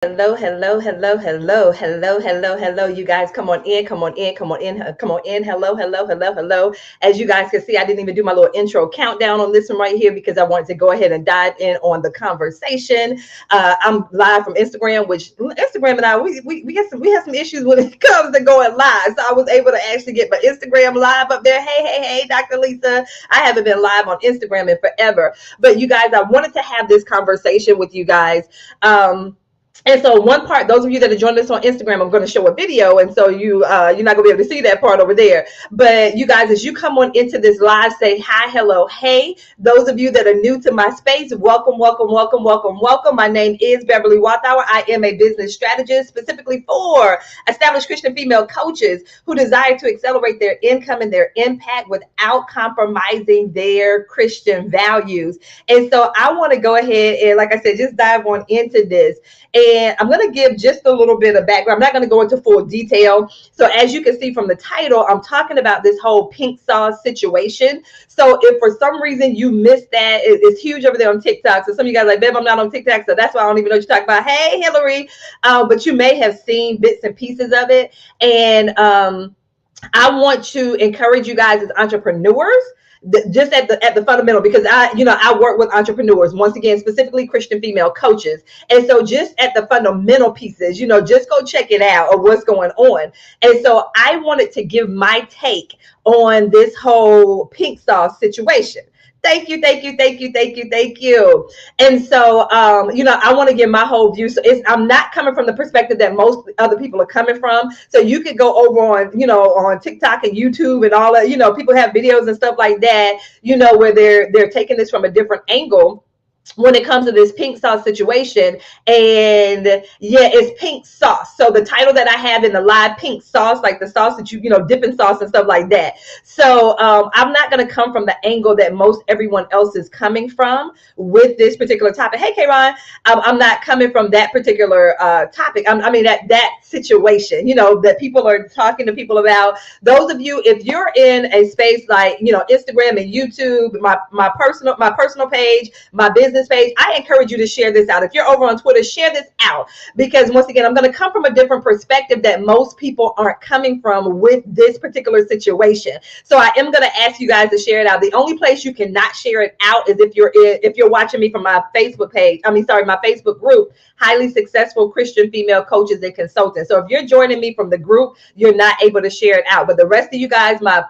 Hello, hello, hello, hello, hello, hello, hello. You guys come on in, come on in, come on in, come on in. Hello, hello, hello, hello. As you guys can see, I didn't even do my little intro countdown on this one right here because I wanted to go ahead and dive in on the conversation. I'm live from Instagram, which Instagram and I we have some issues when it comes to going live. So I was able to actually get my Instagram live up there. Hey, Dr. Lisa. I haven't been live on Instagram in forever. But you guys, I wanted to have this conversation with you guys. And so one part, those of you that are joining us on Instagram, I'm going to show a video. And so you're not going to be able to see that part over there. But you guys, as you come on into this live, say hi, hello, hey. Those of you that are new to my space, welcome, welcome, welcome, welcome, welcome. My name is Beverly Walthour. I am a business strategist specifically for established Christian female coaches who desire to accelerate their income and their impact without compromising their Christian values. And so I want to go ahead and, like I said, just dive on into this. And I'm going to give just a little bit of background. I'm not going to go into full detail. So as you can see from the title, I'm talking about this whole pink sauce situation. So if for some reason you missed that, it's huge over there on TikTok. So some of you guys are like, babe, I'm not on TikTok. So that's why I don't even know what you're talking about. Hey, Hillary. But you may have seen bits and pieces of it. And I want to encourage you guys as entrepreneurs, just at the fundamental, because I work with entrepreneurs, once again, specifically Christian female coaches. And so just at the fundamental pieces, just go check it out of what's going on. And so I wanted to give my take on this whole pink sauce situation. Thank you, thank you, thank you, thank you, thank you. And so, I want to give my whole view. So I'm not coming from the perspective that most other people are coming from. So you could go over on TikTok and YouTube and all that. People have videos and stuff like that. Where they're taking this from a different angle when it comes to this pink sauce situation. And yeah, it's pink sauce. So the title that I have in the live, pink sauce, like the sauce that dipping sauce and stuff like that. So I'm not going to come from the angle that most everyone else is coming from with this particular topic. Hey, Kayron, I'm not coming from that particular topic. That situation, that people are talking to people about. Those of you, if you're in a space like, Instagram and YouTube, my personal page, my business page, I encourage you to share this out. If you're over on Twitter, share this out, because once again, I'm going to come from a different perspective that most people aren't coming from with this particular situation. So I am going to ask you guys to share it out. The only place you cannot share it out is if you're watching me from my Facebook page. My Facebook group, Highly Successful Christian Female Coaches and Consultants. So if you're joining me from the group, you're not able to share it out. But the rest of you guys, my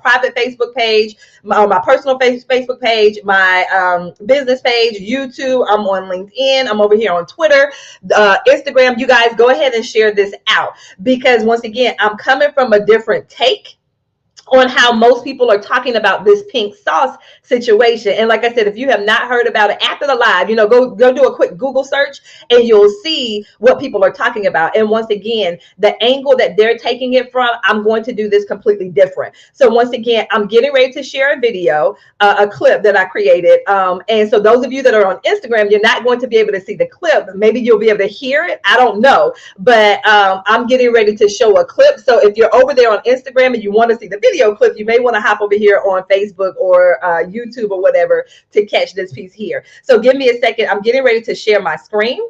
private Facebook page, my personal Facebook page, my business page, YouTube, I'm on LinkedIn, I'm over here on Twitter, Instagram. You guys go ahead and share this out, because once again, I'm coming from a different take on how most people are talking about this pink sauce situation. And like I said, if you have not heard about it after the live, go do a quick Google search and you'll see what people are talking about. And once again, the angle that they're taking it from, I'm going to do this completely different. So once again, I'm getting ready to share a video, a clip that I created. And so those of you that are on Instagram, you're not going to be able to see the clip. Maybe you'll be able to hear it. I don't know. But I'm getting ready to show a clip. So if you're over there on Instagram and you want to see the video clip, you may want to hop over here on Facebook or YouTube or whatever to catch this piece here. So give me a second. I'm getting ready to share my screen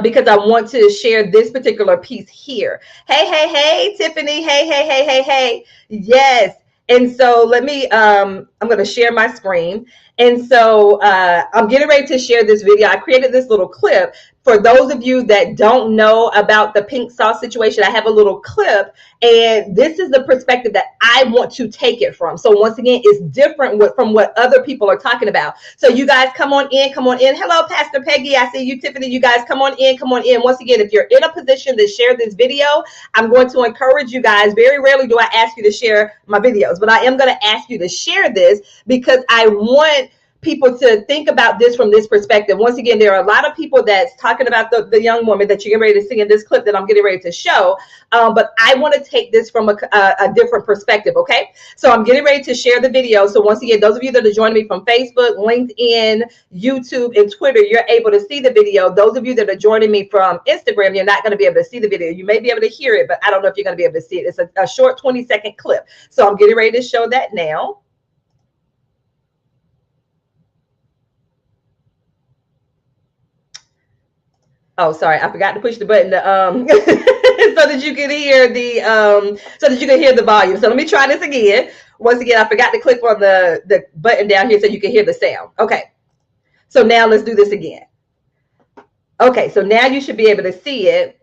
because I want to share this particular piece here. Hey, Tiffany. Hey. Yes. And so let me, I'm going to share my screen. And so I'm getting ready to share this video. I created this little clip. For those of you that don't know about the pink sauce situation, I have a little clip, and this is the perspective that I want to take it from. So once again, it's different from what other people are talking about. So you guys come on in. Hello, Pastor Peggy. I see you, Tiffany. You guys come on in. Once again, if you're in a position to share this video, I'm going to encourage you guys. Very rarely do I ask you to share my videos, but I am going to ask you to share this because I want people to think about this from this perspective. Once again, there are a lot of people that's talking about the young woman that you're getting ready to see in this clip that I'm getting ready to show. But I want to take this from a different perspective. Okay. So I'm getting ready to share the video. So once again, those of you that are joining me from Facebook, LinkedIn, YouTube, and Twitter, you're able to see the video. Those of you that are joining me from Instagram, you're not going to be able to see the video. You may be able to hear it, but I don't know if you're going to be able to see it. It's a short 20-second clip. So I'm getting ready to show that now. Oh, sorry, I forgot to push the button to, so that you can hear the volume. So let me try this again. Once again, I forgot to click on the button down here so you can hear the sound. Okay. So now let's do this again. Okay, so now you should be able to see it.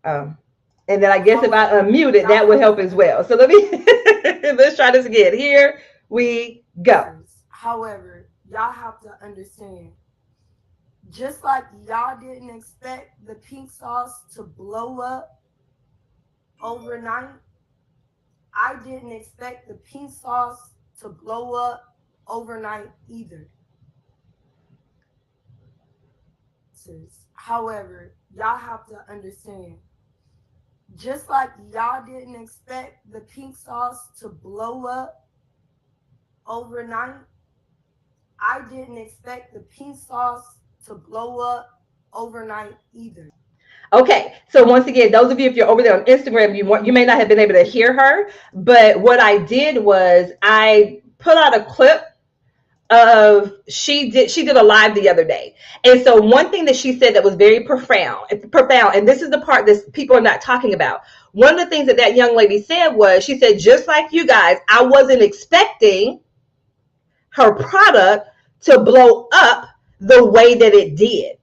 And then I guess if I unmute it, that would help as well. So let's try this again. Here we go. However, y'all have to understand, just like y'all didn't expect the pink sauce to blow up overnight, I didn't expect the pink sauce to blow up overnight either. However, y'all have to understand, just like y'all didn't expect the pink sauce to blow up overnight, I didn't expect the pink sauce to blow up overnight either. Okay, so once again, those of you, if you're over there on Instagram, you may not have been able to hear her, but what I did was I put out a clip of she did a live the other day, and so one thing that she said that was very profound, and this is the part that people are not talking about. One of the things that young lady said was, she said, just like you guys, I wasn't expecting her product to blow up the way that it did.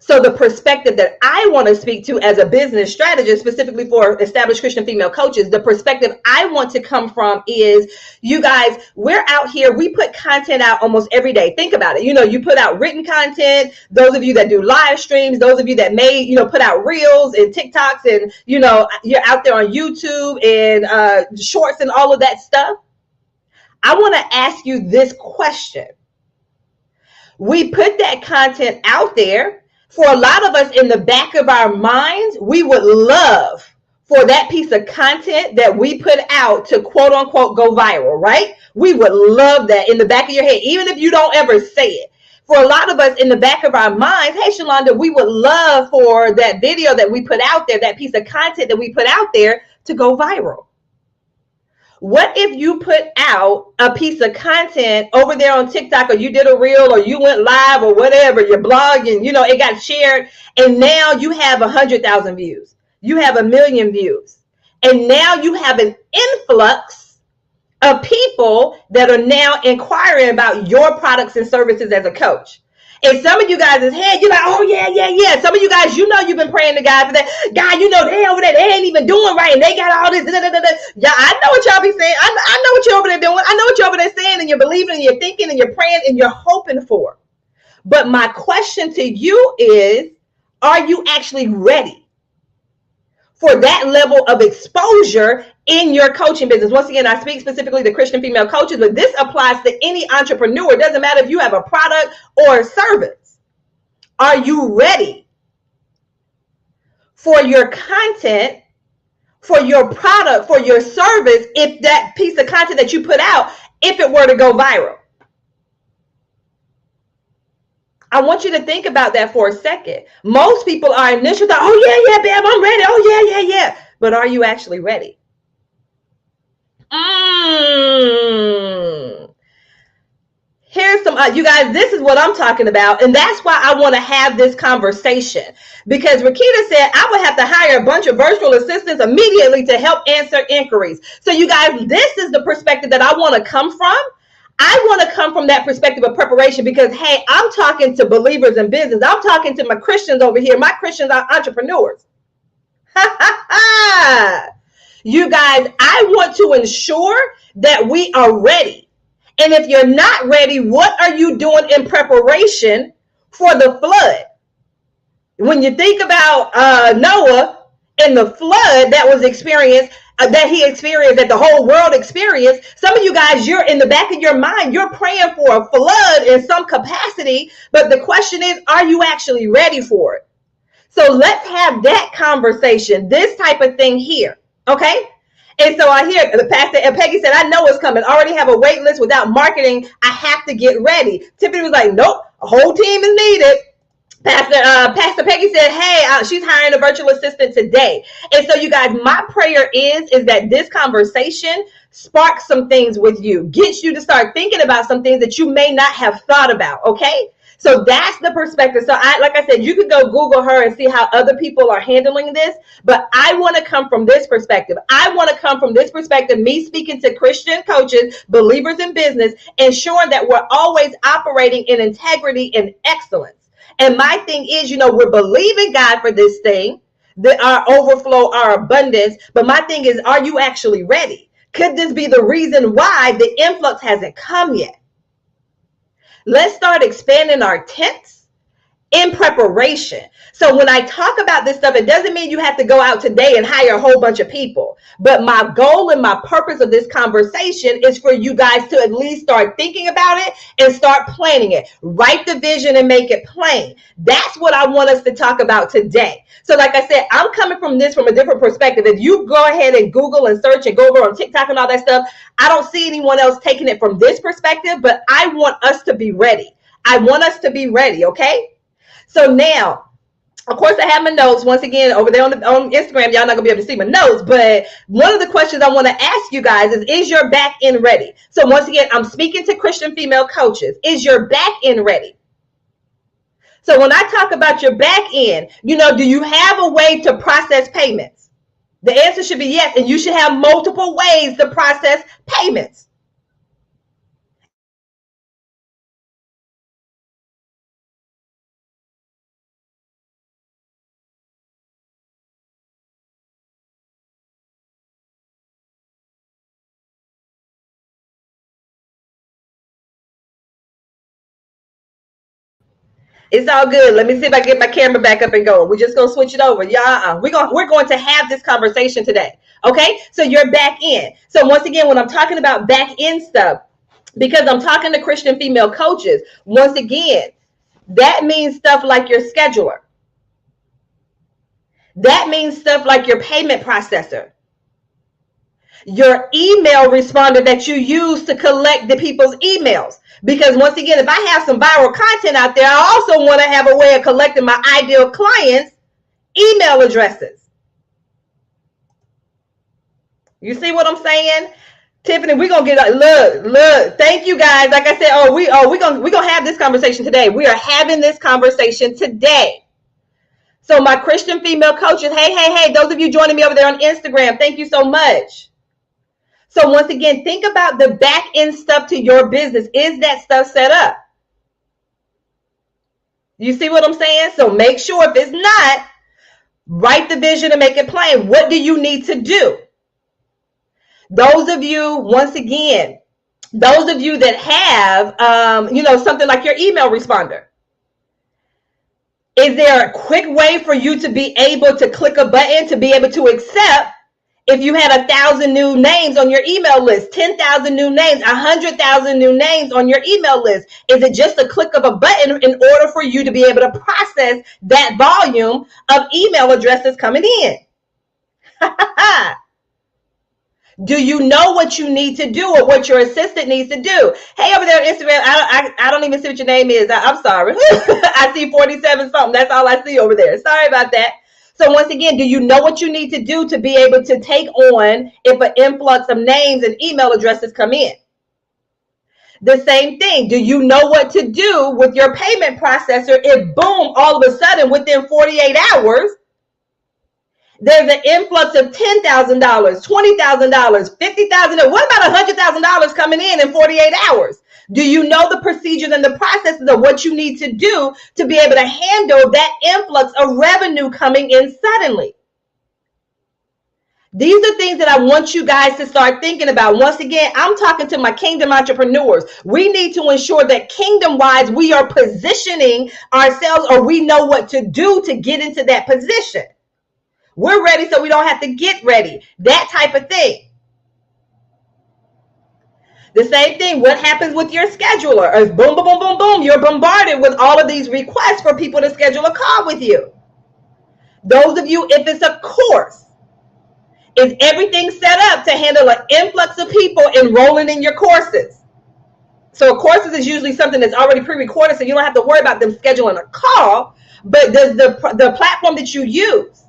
So the perspective that I want to speak to as a business strategist, specifically for established Christian female coaches, the perspective I want to come from is, you guys, we're out here, we put content out almost every day. Think about it. You put out written content, those of you that do live streams, those of you that may, put out reels and TikToks, and, you're out there on YouTube and shorts and all of that stuff. I want to ask you this question. We put that content out there. For a lot of us, in the back of our minds, we would love for that piece of content that we put out to quote unquote go viral, right? We would love that in the back of your head, even if you don't ever say it. For a lot of us, in the back of our minds, hey, Shalonda, we would love for that video that we put out there, that piece of content that we put out there, to go viral. What if you put out a piece of content over there on TikTok, or you did a reel, or you went live, or whatever, your blog, and it got shared, and now you have 100,000 views, you have 1 million views, and now you have an influx of people that are now inquiring about your products and services as a coach. And some of you guys' head, you're like, oh, yeah. Some of you guys, you've been praying to God for that. God, they over there, they ain't even doing right, and they got all this. Yeah, I know what y'all be saying. I know what you're over there doing. I know what you're over there saying, and you're believing, and you're thinking, and you're praying, and you're hoping for. But my question to you is, are you actually ready for that level of exposure in your coaching business? Once again, I speak specifically to Christian female coaches, but this applies to any entrepreneur. It doesn't matter if you have a product or a service. Are you ready for your content, for your product, for your service, if that piece of content that you put out, if it were to go viral? I want you to think about that for a second. Most people are initially thought, oh, yeah, babe, I'm ready. Oh, yeah. But are you actually ready? Here's some, you guys, this is what I'm talking about. And that's why I want to have this conversation. Because Rakita said I would have to hire a bunch of virtual assistants immediately to help answer inquiries. So you guys, this is the perspective that I want to come from. I want to come from that perspective of preparation, because, hey, I'm talking to believers in business. I'm talking to my Christians over here. My Christians are entrepreneurs. You guys, I want to ensure that we are ready. And if you're not ready, what are you doing in preparation for the flood? When you think about Noah and the flood that was experienced, that he experienced, that the whole world experienced, some of you guys, you're in the back of your mind, you're praying for a flood in some capacity, but the question is, are you actually ready for it? So let's have that conversation, this type of thing here, okay? And so I hear the pastor, and Peggy said, I know it's coming. I already have a wait list. Without marketing, I have to get ready. Tiffany was like, nope, a whole team is needed. Pastor Peggy said, hey, she's hiring a virtual assistant today. And so you guys, my prayer is that this conversation sparks some things with you, gets you to start thinking about some things that you may not have thought about, okay? So that's the perspective. So like I said, you could go Google her and see how other people are handling this. But I want to come from this perspective. I want to come from this perspective, me speaking to Christian coaches, believers in business, ensuring that we're always operating in integrity and excellence. And my thing is, we're believing God for this thing, our overflow, our abundance. But my thing is, are you actually ready? Could this be the reason why the influx hasn't come yet? Let's start expanding our tents in preparation. So when I talk about this stuff, it doesn't mean you have to go out today and hire a whole bunch of people. But my goal and my purpose of this conversation is for you guys to at least start thinking about it and start planning it. Write the vision and make it plain. That's what I want us to talk about today. So like I said, I'm coming from this from a different perspective. If you go ahead and Google and search and go over on TikTok and all that stuff, I don't see anyone else taking it from this perspective, but I want us to be ready. I want us to be ready, okay? So now, of course, I have my notes once again over there on Instagram. Y'all not gonna be able to see my notes, but one of the questions I want to ask you guys is your back end ready? So once again, I'm speaking to Christian female coaches. Is your back end ready? So when I talk about your back end, do you have a way to process payments? The answer should be yes, and you should have multiple ways to process payments. It's all good. Let me see if I get my camera back up and going. We're just gonna switch it over. We're going to have this conversation today. Okay, so you're back in. So once again, when I'm talking about back end stuff, because I'm talking to Christian female coaches, once again, that means stuff like your scheduler. That means stuff like your payment processor. Your email responder that you use to collect the people's emails. Because once again, if I have some viral content out there, I also want to have a way of collecting my ideal clients' email addresses. You see what I'm saying? Tiffany, we're gonna get look. Thank you guys. Like I said, we're gonna have this conversation today. We are having this conversation today. So my Christian female coaches, hey, those of you joining me over there on Instagram, thank you so much. So once again, think about the back end stuff to your business. Is that stuff set up? You see what I'm saying? So make sure if it's not, write the vision and make it plain. What do you need to do? Those of you, once again, those of you that have, something like your email responder. Is there a quick way for you to be able to click a button to be able to accept if you had 1,000 new names on your email list, 10,000 new names, 100,000 new names on your email list? Is it just a click of a button in order for you to be able to process that volume of email addresses coming in? Do you know what you need to do or what your assistant needs to do? Hey, over there on Instagram, I don't even see what your name is. I'm sorry. I see 47 something. That's all I see over there. Sorry about that. So once again, do you know what you need to do to be able to take on if an influx of names and email addresses come in? The same thing. Do you know what to do with your payment processor if, boom, all of a sudden within 48 hours, there's an influx of $10,000, $20,000, $50,000. What about $100,000 coming in 48 hours? Do you know the procedures and the processes of what you need to do to be able to handle that influx of revenue coming in suddenly? These are things that I want you guys to start thinking about. Once again, I'm talking to my kingdom entrepreneurs. We need to ensure that kingdom-wise, we are positioning ourselves, or we know what to do to get into that position. We're ready so we don't have to get ready. That type of thing. The same thing, what happens with your scheduler? As boom, boom, boom, boom, boom, you're bombarded with all of these requests for people to schedule a call with you. Those of you, if it's a course, is everything set up to handle an influx of people enrolling in your courses? So courses is usually something that's already pre-recorded, so you don't have to worry about them scheduling a call. But does the platform that you use,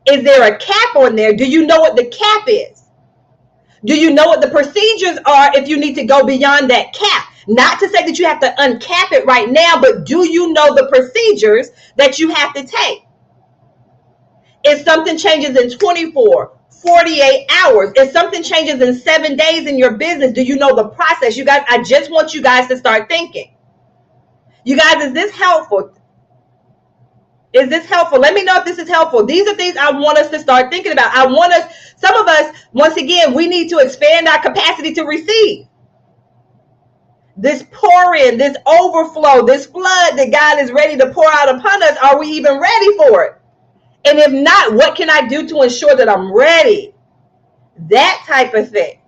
is there a cap on there? Do you know what the cap is? Do you know what the procedures are if you need to go beyond that cap? Not to say that you have to uncap it right now, but do you know the procedures that you have to take? If something changes in 24, 48 hours, if something changes in 7 days in your business, do you know the process? You guys, I just want you guys to start thinking. You guys, is this helpful? Is this helpful? Let me know if this is helpful. These are things I want us to start thinking about. I want us, some of us, once again, we need to expand our capacity to receive. This pour in, this overflow, this flood that God is ready to pour out upon us, are we even ready for it? And if not, what can I do to ensure that I'm ready? That type of thing.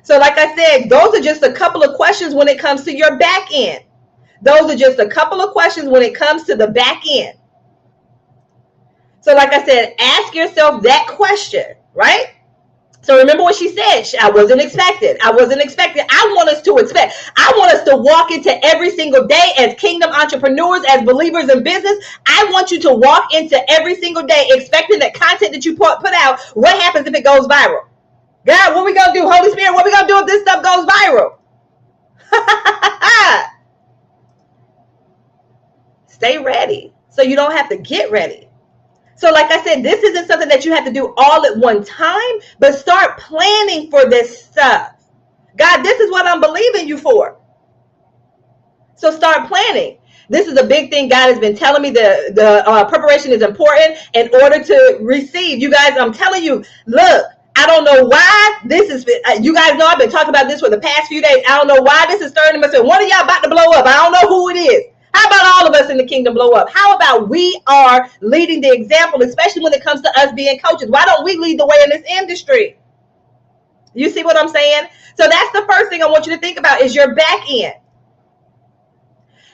So like I said, those are just a couple of questions when it comes to your back end. Those are just a couple of questions when it comes to the back end. So like I said, ask yourself that question, right? So remember what she said, I wasn't expected. I wasn't expected. I want us to expect. I want us to walk into every single day as kingdom entrepreneurs, as believers in business. I want you to walk into every single day expecting that content that you put out, what happens if it goes viral? God, what we going to do? Holy Spirit, what we going to do if this stuff goes viral? Stay ready so you don't have to get ready. So like I said, this isn't something that you have to do all at one time, but start planning for this stuff. God, this is what I'm believing you for. So start planning. This is a big thing God has been telling me. The preparation is important in order to receive. You guys, I'm telling you, look, I don't know why this is, you guys know I've been talking about this for the past few days. I don't know why this is stirring in myself. One of y'all about to blow up. I don't know who it is. How about all of us in the kingdom blow up? How about we are leading the example, especially when it comes to us being coaches? Why don't we lead the way in this industry? You see what I'm saying? So that's the first thing I want you to think about is your back end.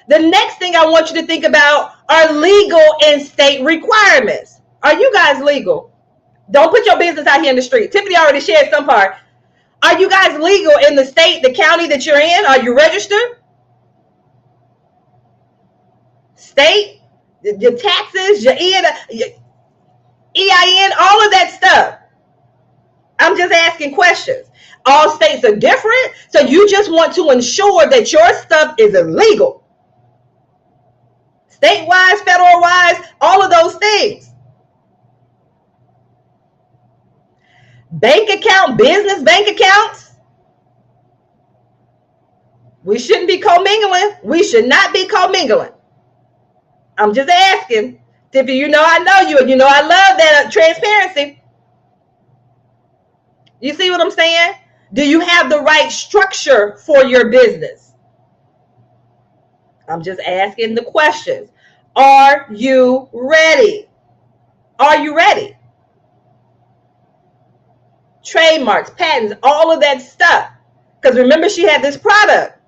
The next thing I want you to think about are legal and state requirements. Are you guys legal? Don't put your business out here in the street. Tiffany already shared some part. Are you guys legal in the state, the county that you're in? Are you registered? State, your taxes, your EIN, all of that stuff. I'm just asking questions. All states are different, so you just want to ensure that your stuff is illegal. State-wise, federal-wise, all of those things. Bank account, business bank accounts. We shouldn't be commingling. We should not be commingling. I'm just asking. Tiffany, you know I know you, and you know I love that transparency. You see what I'm saying? Do you have the right structure for your business? I'm just asking the questions. Are you ready? Are you ready? Trademarks, patents, all of that stuff. Because remember, she had this product.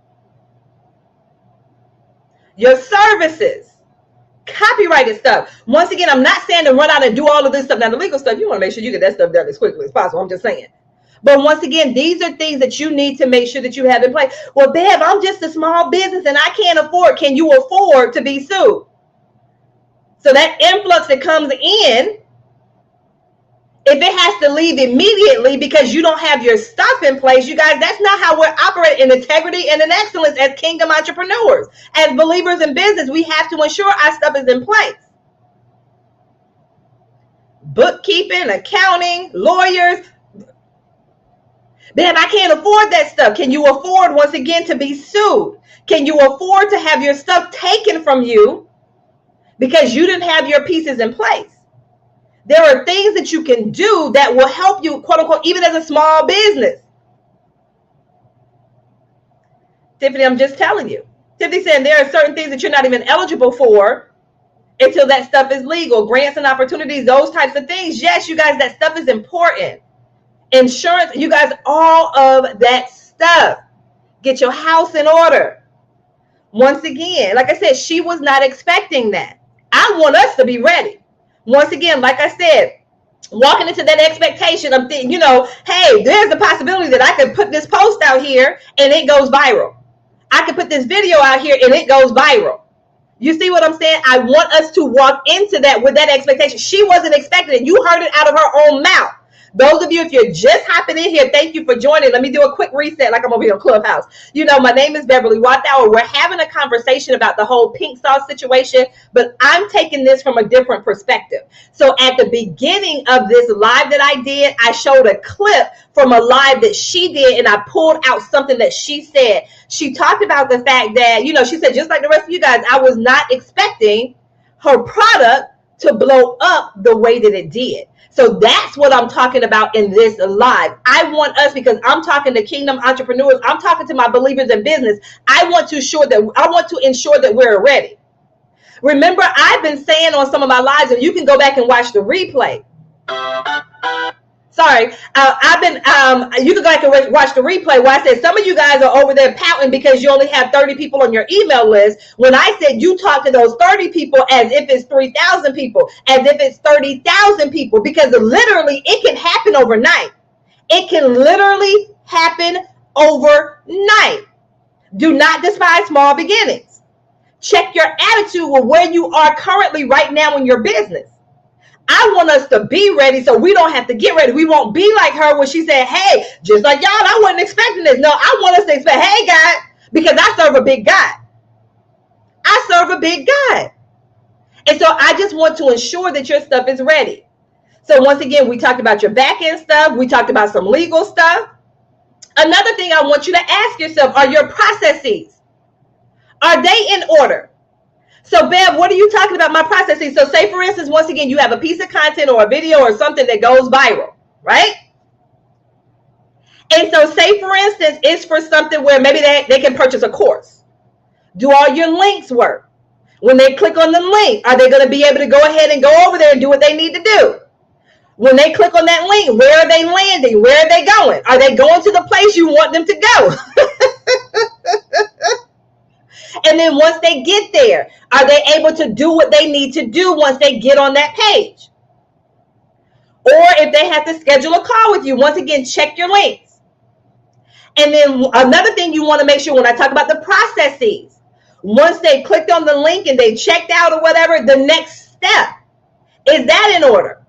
Your services. Copyrighted stuff. Once again, I'm not saying to run out and do all of this stuff. Now, the legal stuff, you want to make sure you get that stuff done as quickly as possible. I'm just saying. But once again, these are things that you need to make sure that you have in place. Well, Bev, I'm just a small business and I can't afford. Can you afford to be sued? So that influx that comes in, if it has to leave immediately because you don't have your stuff in place, you guys, that's not how we're operating in integrity and in excellence as kingdom entrepreneurs. As believers in business, we have to ensure our stuff is in place. Bookkeeping, accounting, lawyers. Man, I can't afford that stuff. Can you afford, once again, to be sued? Can you afford to have your stuff taken from you because you didn't have your pieces in place? There are things that you can do that will help you, quote unquote, even as a small business. Tiffany, I'm just telling you. Tiffany said there are certain things that you're not even eligible for until that stuff is legal. Grants and opportunities, those types of things. Yes, you guys, that stuff is important. Insurance, you guys, all of that stuff. Get your house in order. Once again, like I said, she was not expecting that. I want us to be ready. Once again, like I said, walking into that expectation of, hey, there's a possibility that I could put this post out here and it goes viral. I could put this video out here and it goes viral. You see what I'm saying? I want us to walk into that with that expectation. She wasn't expecting it. You heard it out of her own mouth. Those of you, if you're just hopping in here, thank you for joining. Let me do a quick reset like I'm over here on Clubhouse. You know, my name is Beverly Walthour. We're having a conversation about the whole pink sauce situation, but I'm taking this from a different perspective. So at the beginning of this live that I did, I showed a clip from a live that she did, and I pulled out something that she said. She talked about the fact that, you know, she said, just like the rest of you guys, I was not expecting her product to blow up the way that it did. So that's what I'm talking about in this live. I want us, because I'm talking to kingdom entrepreneurs, I'm talking to my believers in business. I want to ensure that we're ready. Remember, I've been saying on some of my lives, and you can go back and watch the replay. Sorry, you can go back and watch the replay where I said some of you guys are over there pouting because you only have 30 people on your email list. When I said you talk to those 30 people as if it's 3,000 people, as if it's 30,000 people, because literally it can happen overnight. It can literally happen overnight. Do not despise small beginnings. Check your attitude with where you are currently right now in your business. I want us to be ready so we don't have to get ready. We won't be like her when she said, hey, just like y'all, I wasn't expecting this. No, I want us to expect, hey, God, because I serve a big God. I serve a big God. And so I just want to ensure that your stuff is ready. So once again, we talked about your back end stuff. We talked about some legal stuff. Another thing I want you to ask yourself, are your processes, are they in order? So, Bev, what are you talking about, my processes? So say, for instance, once again, you have a piece of content or a video or something that goes viral, right? And so say, for instance, it's for something where maybe they can purchase a course. Do all your links work? When they click on the link, are they going to be able to go ahead and go over there and do what they need to do? When they click on that link, where are they landing? Where are they going? Are they going to the place you want them to go? And then once they get there, are they able to do what they need to do once they get on that page? Or if they have to schedule a call with you, once again, check your links. And then another thing you want to make sure when I talk about the processes, once they clicked on the link and they checked out or whatever, the next step, is that in order?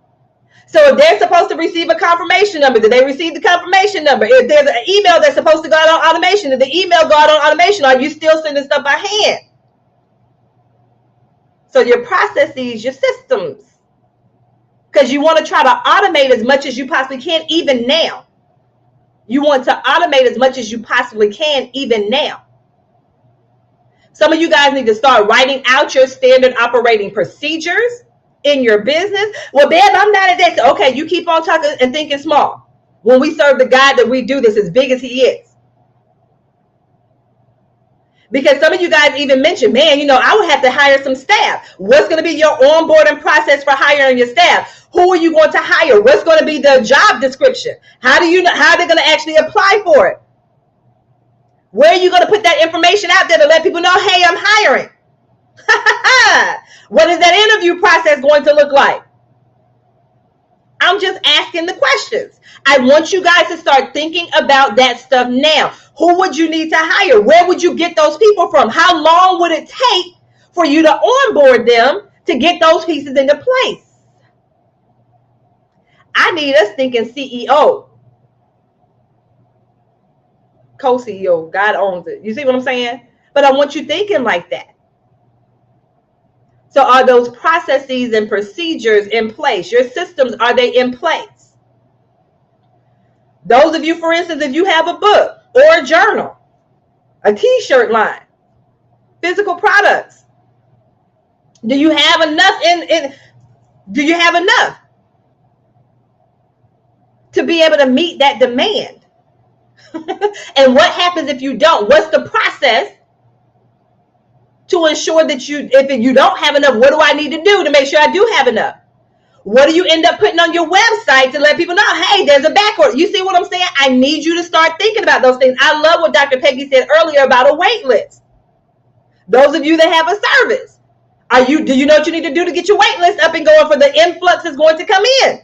So if they're supposed to receive a confirmation number, did they receive the confirmation number? If there's an email that's supposed to go out on automation, did the email go out on automation? Are you still sending stuff by hand? So your processes, your systems, because you want to try to automate as much as you possibly can, even now. You want to automate as much as you possibly can, even now. Some of you guys need to start writing out your standard operating procedures in your business. Well, Bev, I'm not at that. Okay, you keep on talking and thinking small. When we serve the God that we do this as big as he is. Because some of you guys even mentioned, man, you know, I would have to hire some staff. What's going to be your onboarding process for hiring your staff? Who are you going to hire? What's going to be the job description? How do you know how they're going to actually apply for it? Where are you going to put that information out there to let people know, hey, I'm hiring? What is that interview process going to look like? I'm just asking the questions. I want you guys to start thinking about that stuff now. Who would you need to hire? Where would you get those people from? How long would it take for you to onboard them to get those pieces into place? I need us thinking CEO, co-CEO. God owns it. You see what I'm saying? But I want you thinking like that. So are those processes and procedures in place? Your systems, are they in place? Those of you, for instance, if you have a book or a journal, a t-shirt line, physical products, do you have enough do you have enough to be able to meet that demand? And what happens if you don't? What's the process to ensure that if you don't have enough, what do I need to do to make sure I do have enough? What do you end up putting on your website to let people know, hey, there's a back order? You see what I'm saying? I need you to start thinking about those things. I love what Dr. Peggy said earlier about a wait list. Those of you that have a service, do you know what you need to do to get your wait list up and going for the influx that's going to come in?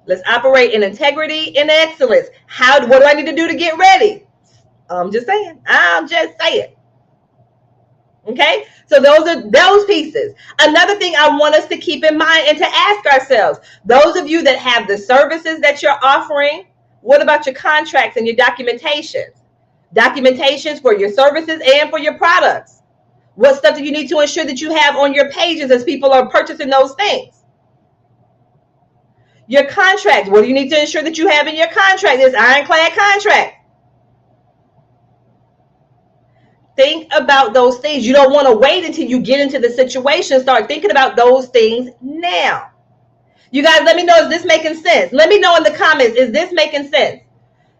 Let's operate in integrity and excellence. What do I need to do to get ready? I'm just saying. Okay, so those are those pieces. Another thing I want us to keep in mind and to ask ourselves, those of you that have the services that you're offering, what about your contracts and your documentations? Documentations for your services and for your products. What stuff do you need to ensure that you have on your pages as people are purchasing those things? Your contracts, what do you need to ensure that you have in your contract? This ironclad contract. Think about those things. You don't want to wait until you get into the situation. Start thinking about those things now. You guys, let me know, is this making sense? Let me know in the comments, is this making sense?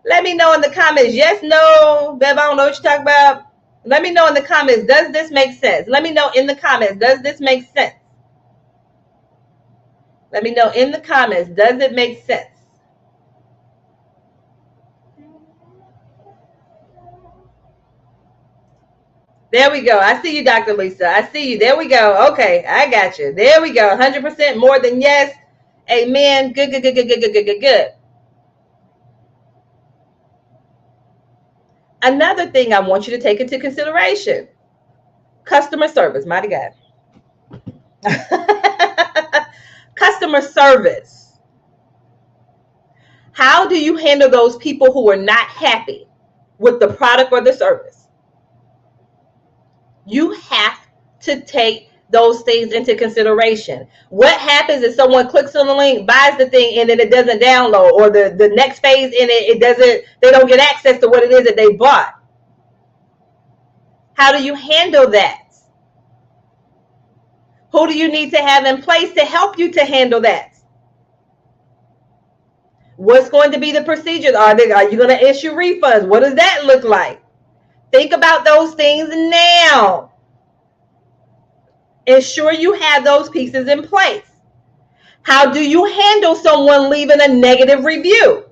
Let me know in the comments, yes, no, Bev, I don't know what you're talking about. Let me know in the comments, does this make sense? Let me know in the comments, does this make sense? Let me know in the comments, does it make sense? There we go. I see you, Dr. Lisa. I see you. There we go. Okay, I got you. There we go. 100% more than yes. Amen. Good, good, good, good, good, good, good, good, good. Another thing I want you to take into consideration, customer service. Mighty God. Customer service. How do you handle those people who are not happy with the product or the service? You have to take those things into consideration. What happens if someone clicks on the link, buys the thing, and then it doesn't download, or the next phase in it, they don't get access to what it is that they bought? How do you handle that? Who do you need to have in place to help you to handle that? What's going to be the procedures? Are you going to issue refunds? What does that look like? Think about those things now. Ensure you have those pieces in place. How do you handle someone leaving a negative review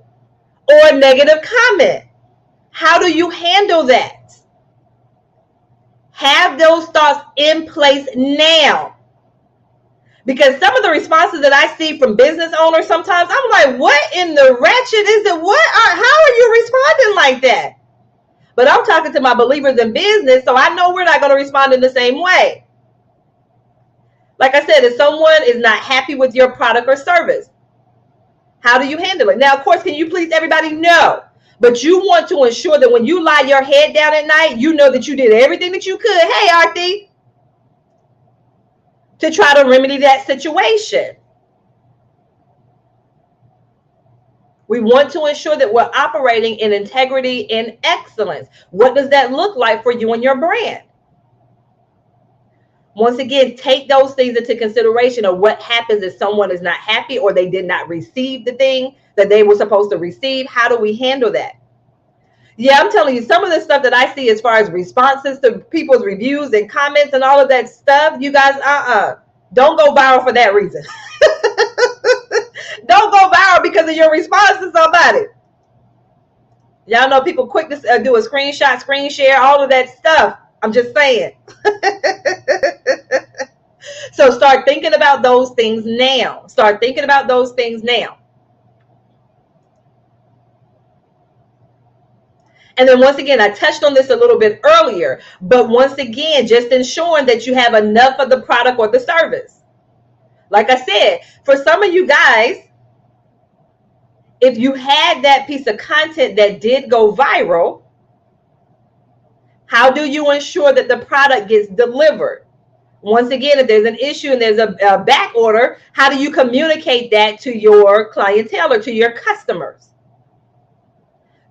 or a negative comment? How do you handle that? Have those thoughts in place now. Because some of the responses that I see from business owners, sometimes I'm like, what in the ratchet is it? How are you responding like that? But I'm talking to my believers in business, so I know we're not going to respond in the same way. Like I said, if someone is not happy with your product or service, how do you handle it? Now, of course, can you please everybody? No. But you want to ensure that when you lie your head down at night, you know that you did everything that you could. Hey, Arti, to try to remedy that situation. We want to ensure that we're operating in integrity and excellence. What does that look like for you and your brand? Once again, take those things into consideration of what happens if someone is not happy or they did not receive the thing that they were supposed to receive. How do we handle that? Yeah, I'm telling you, some of the stuff that I see as far as responses to people's reviews and comments and all of that stuff, you guys, don't go viral for that reason. Don't go viral because of your response to somebody. Y'all know people quick to do a screenshot, screen share, all of that stuff. I'm just saying. So start thinking about those things now. Start thinking about those things now. And then once again, I touched on this a little bit earlier, but once again, just ensuring that you have enough of the product or the service. Like I said, for some of you guys, if you had that piece of content that did go viral, how do you ensure that the product gets delivered? Once again, if there's an issue and there's a back order, how do you communicate that to your clientele or to your customers?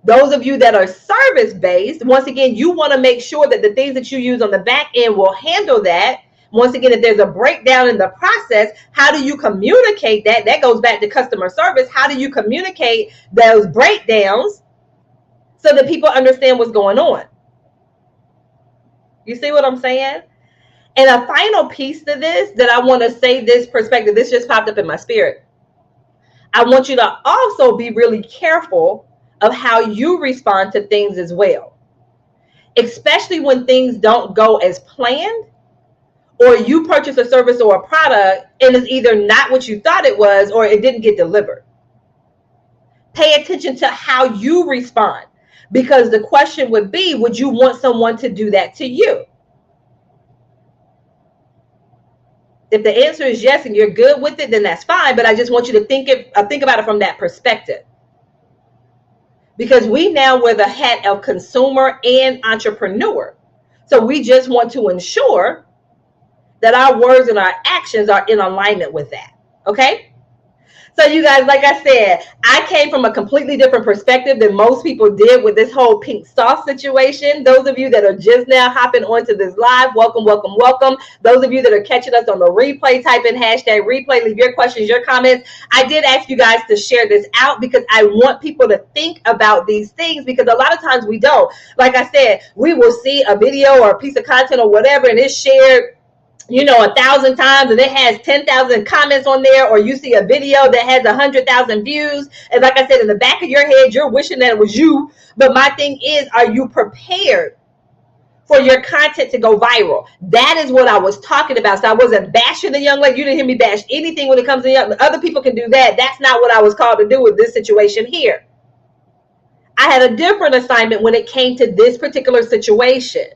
Those of you that are service-based, once again, you want to make sure that the things that you use on the back end will handle that. Once again, if there's a breakdown in the process, how do you communicate that? That goes back to customer service. How do you communicate those breakdowns so that people understand what's going on? You see what I'm saying? And a final piece to this that I want to say, this perspective, this just popped up in my spirit. I want you to also be really careful of how you respond to things as well, especially when things don't go as planned, or you purchase a service or a product and it's either not what you thought it was or it didn't get delivered. Pay attention to how you respond, because the question would be, would you want someone to do that to you? If the answer is yes and you're good with it, then that's fine. But I just want you to think about it from that perspective. Because we now wear the hat of consumer and entrepreneur. So we just want to ensure that our words and our actions are in alignment with that. Okay? So you guys, like I said, I came from a completely different perspective than most people did with this whole pink sauce situation. Those of you that are just now hopping onto this live, welcome, welcome, welcome. Those of you that are catching us on the replay, type in hashtag replay, leave your questions, your comments. I did ask you guys to share this out because I want people to think about these things, because a lot of times we don't. Like I said, we will see a video or a piece of content or whatever, and it's shared 1,000 times and it has 10,000 comments on there, or you see a video that has 100,000 views, and like I said, in the back of your head you're wishing that it was you. But my thing is, are you prepared for your content to go viral? That is what I was talking about. So I wasn't bashing the young lady. You didn't hear me bash anything when it comes to young. Other people can do that. That's not what I was called to do with this situation here. I had a different assignment when it came to this particular situation.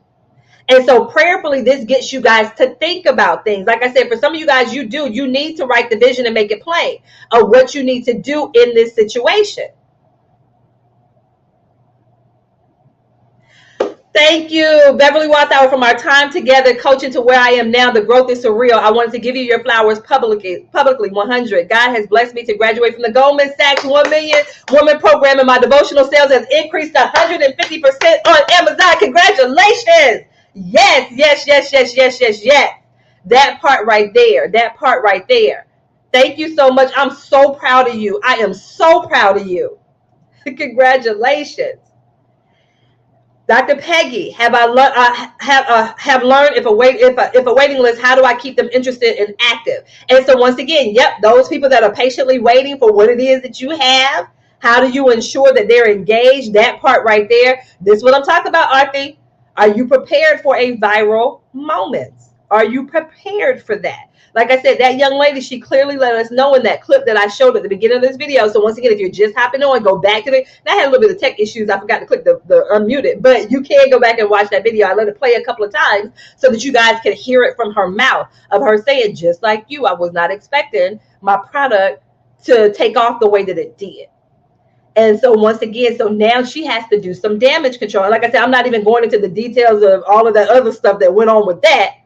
And so prayerfully, this gets you guys to think about things. Like I said, for some of you guys, you need to write the vision and make it plain of what you need to do in this situation. Thank you, Beverly Walthour, from our time together, coaching to where I am now. The growth is surreal. I wanted to give you your flowers publicly 100. God has blessed me to graduate from the Goldman Sachs 1 Million Woman Program, and my devotional sales has increased 150% on Amazon. Congratulations. Yes. That part right there. Thank you so much. I'm so proud of you. I am so proud of you. Congratulations. Dr. Peggy, have learned if a waiting list, how do I keep them interested and active? And so once again, those people that are patiently waiting for what it is that you have, how do you ensure that they're engaged? That part right there. This is what I'm talking about, Arthie. Are you prepared for a viral moment? Are you prepared for that? Like I said, that young lady, she clearly let us know in that clip that I showed at the beginning of this video. So once again, if you're just hopping on, go back to it. I had a little bit of tech issues. I forgot to click the unmute it, but you can go back and watch that video. I let it play a couple of times so that you guys can hear it from her mouth, of her saying, just like you, I was not expecting my product to take off the way that it did. And so once again, so now she has to do some damage control. And like I said, I'm not even going into the details of all of that other stuff that went on with that.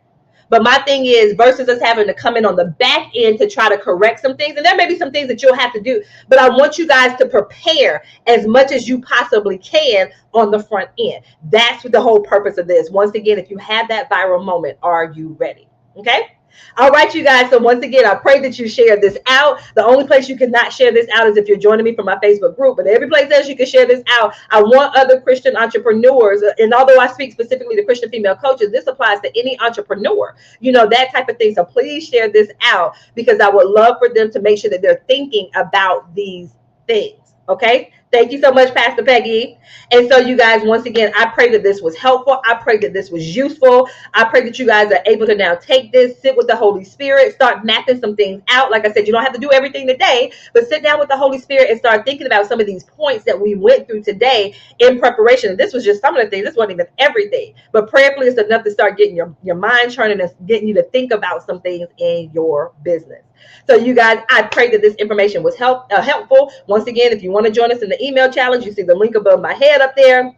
But my thing is, versus us having to come in on the back end to try to correct some things, and there may be some things that you'll have to do, but I want you guys to prepare as much as you possibly can on the front end. That's the whole purpose of this. Once again, if you have that viral moment, are you ready? Okay? All right, you guys. So once again, I pray that you share this out. The only place you cannot share this out is if you're joining me from my Facebook group. But every place else you can share this out. I want other Christian entrepreneurs. And although I speak specifically to Christian female coaches, this applies to any entrepreneur, that type of thing. So please share this out, because I would love for them to make sure that they're thinking about these things. Okay? Thank you so much, Pastor Peggy. And so you guys, once again, I pray that this was helpful. I pray that this was useful. I pray that you guys are able to now take this, sit with the Holy Spirit, start mapping some things out. Like I said, you don't have to do everything today, but sit down with the Holy Spirit and start thinking about some of these points that we went through today in preparation. This was just some of the things. This wasn't even everything. But prayerfully, it's enough to start getting your mind churning and getting you to think about some things in your business. So you guys, I pray that this information was helpful. Once again, if you want to join us in the email challenge, you see the link above my head up there.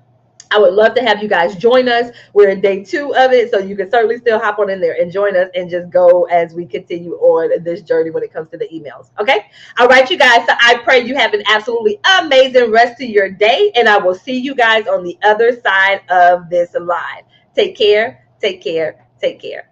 I would love to have you guys join us. We're in day 2 of it, so you can certainly still hop on in there and join us and just go as we continue on this journey when it comes to the emails. Okay? All right, you guys. So I pray you have an absolutely amazing rest of your day, and I will see you guys on the other side of this live. Take care. Take care. Take care.